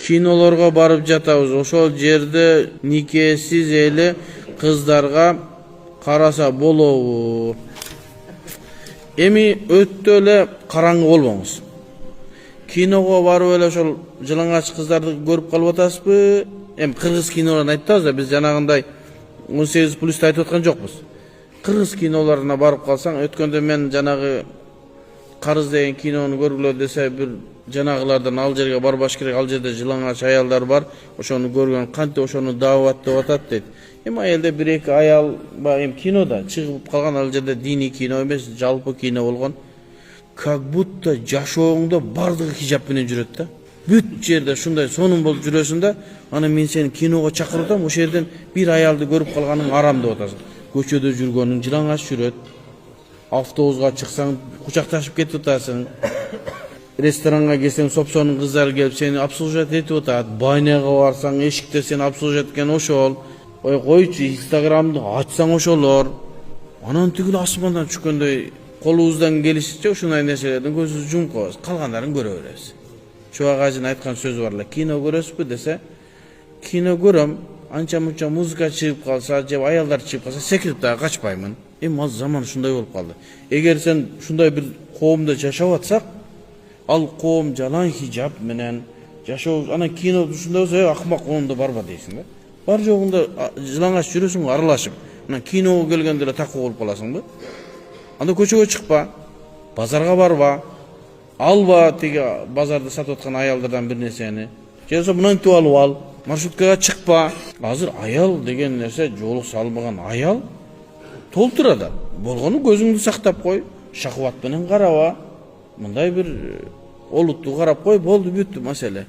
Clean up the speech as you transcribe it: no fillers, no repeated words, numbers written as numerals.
кинолорго барып жатабыз. Ошол жерде никесиз эле кыздарга караса болобу? Эми өттө эле караңгы болбоңуз. Киного барып эле ошол жылаңач кыздарды көрүп калып атасызбы? Эми кыргыз кинолорун айтабыз да, биз жанагындай 18+ айтып аткан жокпуз. Кыргыз кинолоруна барып калсаң, өткөндө мен жанагы Карыз деген кинону көргүлө десе, бир жанагылардан ал жерге барбаш керек, ал жерде жылаңач аялдар бар, ошону көргөн кантип ошону дааваттап атат дейт. Эми аялда 1-2 аял эми кинода чыгып калган, ал жерде диний кино эмес, жалпы кино болгон. Как будто жашооңдо бардыгы хижап менен жүрөт да. Бүт жерде шундай сонун болуп жүрөсүң да, ана мен сени киного чакырып атам, ошол жерден бир аялды көрүп калганың арам деп атасың. Көчөдө жүргөнүң жылаңач жүрөт. Автобуска чыксаң кучакташып кетип атасың. Ресторанга келсең, сопсонун кыздары келип сени обслуживать этип атат. Баняга барсаң, эшикте сени обслуживать эткен ошол. Койчу, Инстаграмды ачсаң ошолор. Анан тигил асмандан түшкөндөй колубуздан келишиче ушундай нерселердин көзүбүздү жумуп коебуз. Калгандарын көрө беребиз. Чубак ажын айткан сөзү бар эле. Кино көрөсүзбү десе, кино көрөм. Анча-мунча музыка чыгып калса, же аялдар чыгып калса, секирип дагы качпаймын. Эми азыр заман ушундай болуп калды. Эгер сен ушундай бир коомдо жашап атсак, ал коом жалаң хижап менен жашоо, ана кино ушундай болсо, акмак коомдо барба дейсиң да. Бар жогунда жылаңач жүрөсүң, аралашып. Ана киного келгенде эле такуу болуп каласыңбы? Анда көчөгө чыкпа, базарга барба, алба тиги базарда сатып аткан аялдардан бир нерсени. Же болбосо мынантип алып ал, маршруткага чыкпа. Азыр аял деген нерсе, жолук салбаган аял толтурады. Болгону көзүңдү сактап кой, шахват менен караба. Мындай бир олутту карап кой, болду бүттү маселе.